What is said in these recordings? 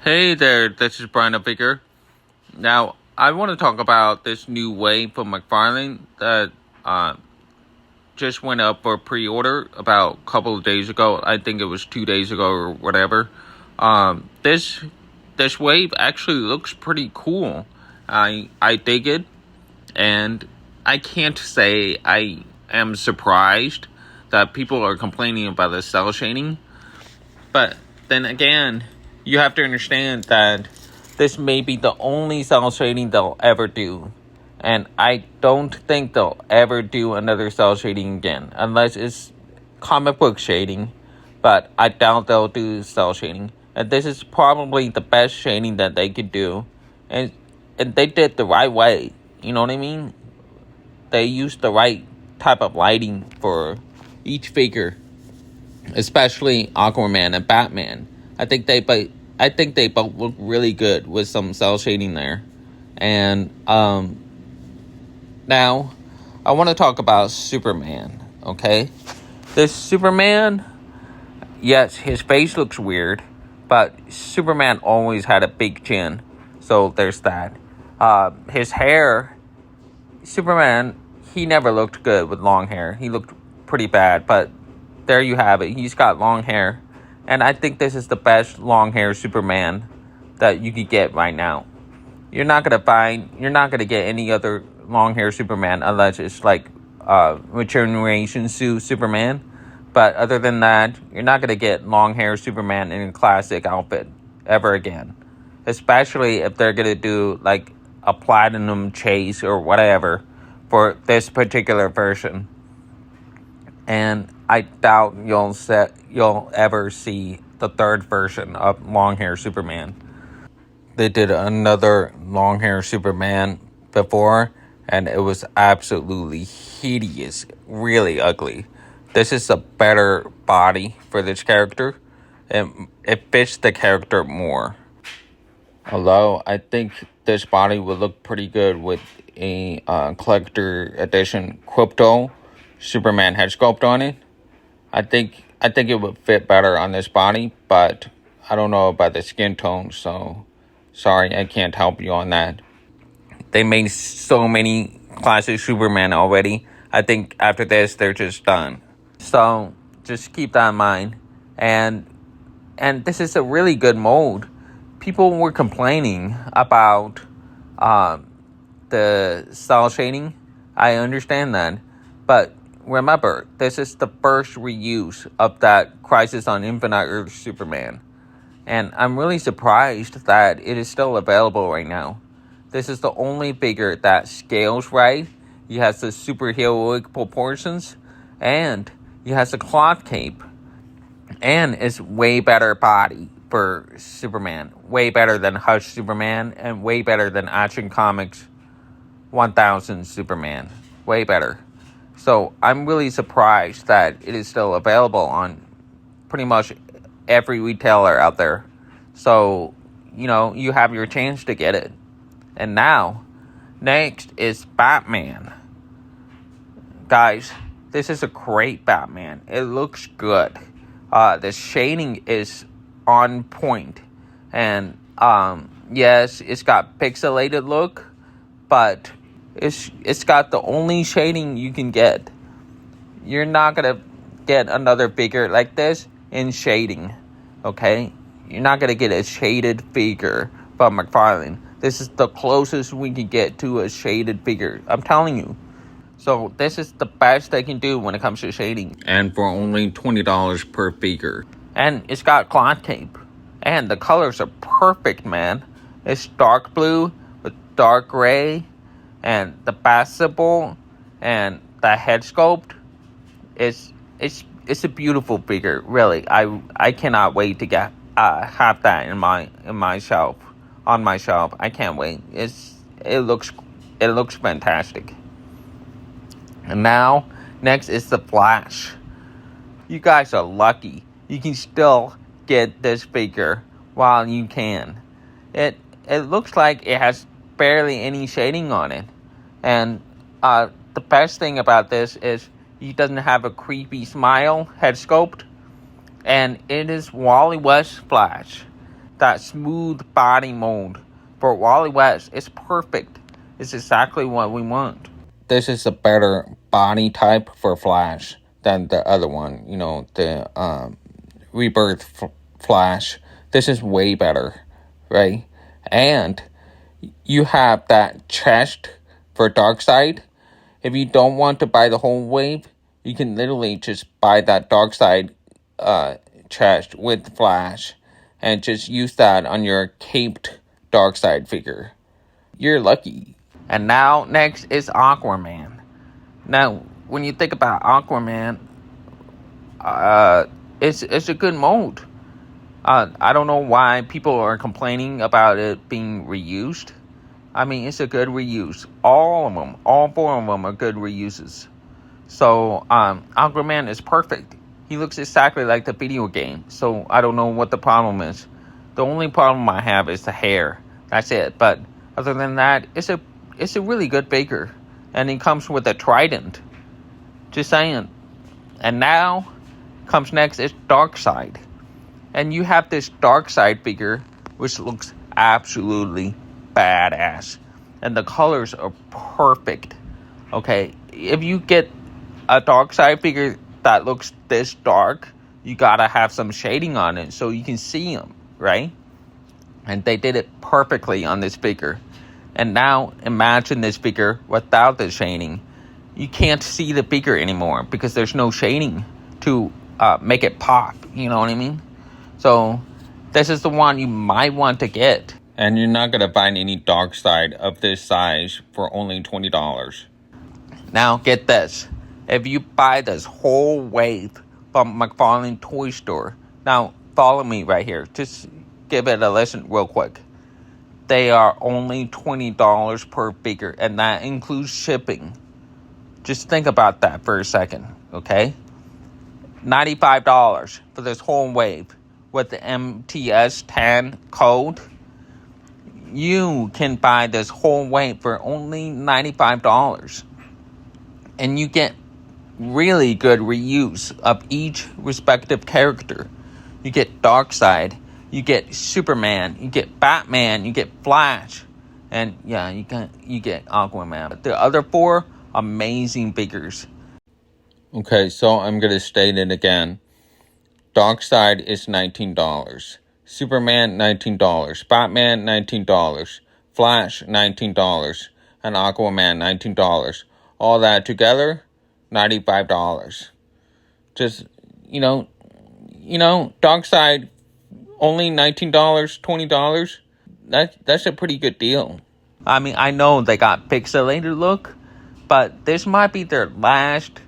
Hey there, this is Brian Figure. Now, I want to talk about this new wave from McFarlane that just went up for pre-order about a couple of days ago. I think it was 2 days ago or whatever. This wave actually looks pretty cool. I dig it, and I can't say I am surprised that people are complaining about the cell shading. But then again, you have to understand that this may be the only cell shading they'll ever do. And I don't think they'll ever do another cell shading again. Unless it's comic book shading. But I doubt they'll do cell shading. And this is probably the best shading that they could do. And they did the right way. You know what I mean? They used the right type of lighting for each figure. Especially Aquaman and Batman. I think they both look really good with some cell shading there. And now I want to talk about Superman, okay? This Superman, yes, his face looks weird, but Superman always had a big chin. So there's that. His hair, Superman, he never looked good with long hair. He looked pretty bad, but there you have it. He's got long hair. And I think this is the best long hair Superman that you could get right now. You're not going to get any other long hair Superman unless it's like Regeneration Suit Superman. But other than that, you're not going to get long hair Superman in a classic outfit ever again. Especially if they're going to do like a platinum chase or whatever for this particular version. And I doubt you'll ever see the third version of long hair Superman. They did another long hair Superman before, and it was absolutely hideous, really ugly. This is a better body for this character. It fits the character more. Although I think this body would look pretty good with a collector edition Crypto Superman head sculpt on it. I think it would fit better on this body, but I don't know about the skin tone, so sorry, I can't help you on that. They made so many classic Superman already. I think after this, they're just done. So just keep that in mind. And this is a really good mold. People were complaining about the cell shading. I understand that, but remember, this is the first reuse of that Crisis on Infinite Earth Superman. And I'm really surprised that it is still available right now. This is the only figure that scales right. He has the superheroic proportions. And he has a cloth cape. And it's way better body for Superman. Way better than Hush Superman. And way better than Action Comics 1000 Superman. Way better. So I'm really surprised that it is still available on pretty much every retailer out there. So, you have your chance to get it. And now, next is Batman. Guys, this is a great Batman. It looks good. The shading is on point. And, yes, it's got pixelated look, but it's got the only shading you can get. You're not going to get another figure like this in shading, okay? You're not going to get a shaded figure from McFarlane. This is the closest we can get to a shaded figure. I'm telling you. So this is the best they can do when it comes to shading. And for only $20 per figure. And it's got cloth tape. And the colors are perfect, man. It's dark blue with dark gray. And the bat symbol and the head sculpt, it's a beautiful figure. Really, I cannot wait to get have that in my shelf, on my shelf. I can't wait. It looks fantastic. And now next is the Flash. You guys are lucky. You can still get this figure while you can. It looks like it has barely any shading on it. And the best thing about this is he doesn't have a creepy smile head sculpt. And it is Wally West Flash. that smooth body mold for Wally West. It's perfect. It's exactly what we want. This is a better body type for Flash than the other one. You know, the Rebirth Flash. This is way better, right? And you have that chest for Darkseid. If you don't want to buy the whole wave, you can literally just buy that Darkseid chest with Flash and just use that on your caped Darkseid figure. You're lucky. And now, next is Aquaman. Now, when you think about Aquaman, it's a good mold. I don't know why people are complaining about it being reused. I mean, it's a good reuse. All of them, all 4 of them are good reuses. So, Aquaman is perfect. He looks exactly like the video game. So, I don't know what the problem is. The only problem I have is the hair. That's it. But other than that, it's a really good figure. And it comes with a trident. Just saying. And now, comes next is Darkseid. And you have this Darkseid figure, which looks absolutely badass. And the colors are perfect. Okay, if you get a Darkseid figure that looks this dark, you gotta have some shading on it so you can see him, right? And they did it perfectly on this figure. And now, imagine this figure without the shading. You can't see the figure anymore because there's no shading to make it pop, you know what I mean? So, this is the one you might want to get. And you're not going to find any Darkseid of this size for only $20. Now, get this. If you buy this whole wave from McFarlane Toy Store, now, follow me right here. Just give it a listen real quick. They are only $20 per figure, and that includes shipping. Just think about that for a second, okay? $95 for this whole wave. With the MTS10 code, you can buy this whole wave for only $95. And you get really good reuse of each respective character. You get Darkseid, you get Superman, you get Batman, you get Flash, and yeah, you get Aquaman. But the other 4, amazing figures. Okay, so I'm going to state it again. Darkseid is $19. Superman, $19. Batman, $19. Flash, $19. And Aquaman, $19. All that together, $95. Just, Darkseid, only $19, $20. That's a pretty good deal. I mean, I know they got pixelated look, but this might be their last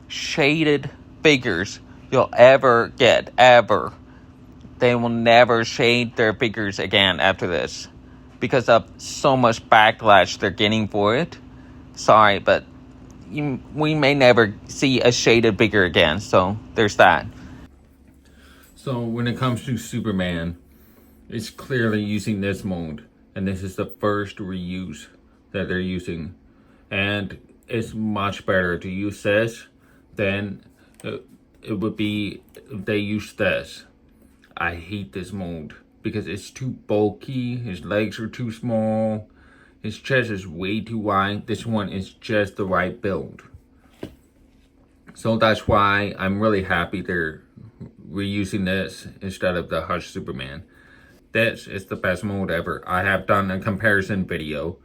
shaded figures you'll ever get, ever. They will never shade their figures again after this because of so much backlash they're getting for it. Sorry, but we may never see a shaded figure again, so there's that. So when it comes to Superman, it's clearly using this mold, and this is the first reuse that they're using, and it's much better to use this than it would be if they use this. I hate this mold because it's too bulky. His legs are too small. His chest is way too wide. This one is just the right build. So that's why I'm really happy they're reusing this instead of the Hush Superman. This is the best mold ever. I have done a comparison video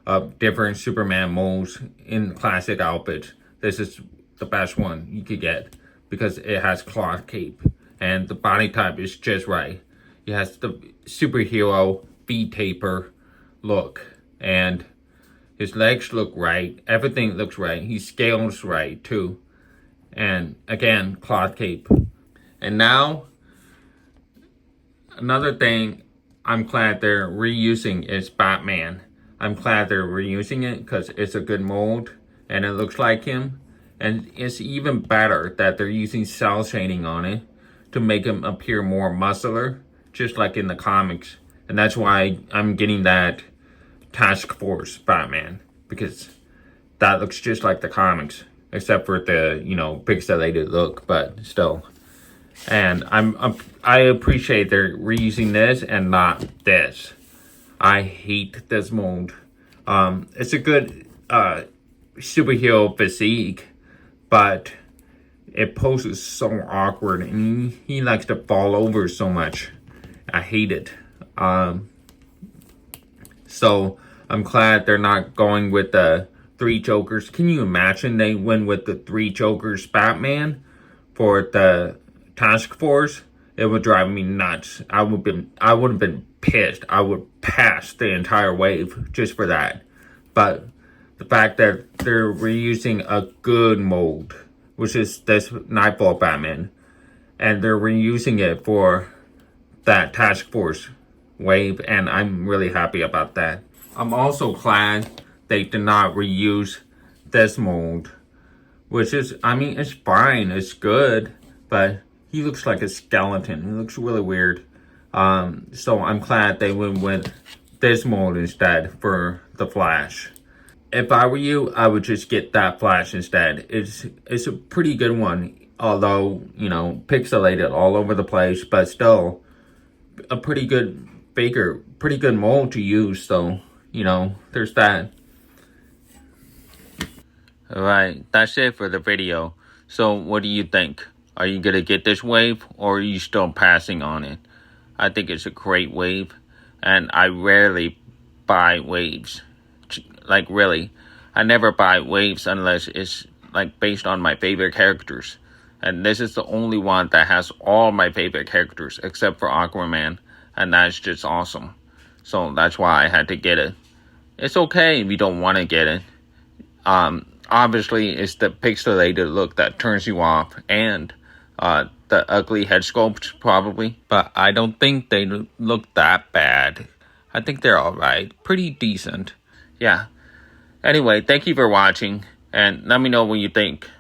of different Superman molds in classic outfits. This is the best one you could get because it has cloth cape and the body type is just right. It has the superhero V-taper look and his legs look right. Everything looks right. He scales right too. And again, cloth cape. And now, another thing I'm glad they're reusing is Batman. I'm glad they're reusing it because it's a good mold and it looks like him. And it's even better that they're using cell shading on it to make him appear more muscular, just like in the comics. And that's why I'm getting that Task Force Batman, because that looks just like the comics, except for the, pixelated look, but still. And I appreciate they're reusing this and not this. I hate this mold. It's a good superhero physique, but it poses so awkward, and he likes to fall over so much. I hate it. So I'm glad they're not going with the 3 Jokers. Can you imagine they went with the 3 Jokers Batman for the task force? It would drive me nuts. I would have been pissed. I would pass the entire wave just for that. But the fact that they're reusing a good mold, which is this Nightfall Batman, and they're reusing it for that task force wave, and I'm really happy about that. I'm also glad they did not reuse this mold, which is, I mean, it's fine, it's good, but he looks like a skeleton. He looks really weird. So I'm glad they went with this mold instead for the Flash. If I were you, I would just get that Flash instead. It's a pretty good one, although, you know, pixelated all over the place, but still a pretty good pretty good mold to use. So, you know, there's that. Alright, that's it for the video. So what do you think? Are you gonna get this wave, or are you still passing on it? I think it's a great wave, and I rarely buy waves. Like, really, I never buy waves unless it's like based on my favorite characters. And this is the only one that has all my favorite characters except for Aquaman, and that's just awesome. So that's why I had to get it. It's okay if you don't want to get it. Obviously, it's the pixelated look that turns you off, and the ugly head sculpt, probably. But I don't think they look that bad. I think they're alright. Pretty decent. Yeah. Anyway, thank you for watching, and let me know what you think.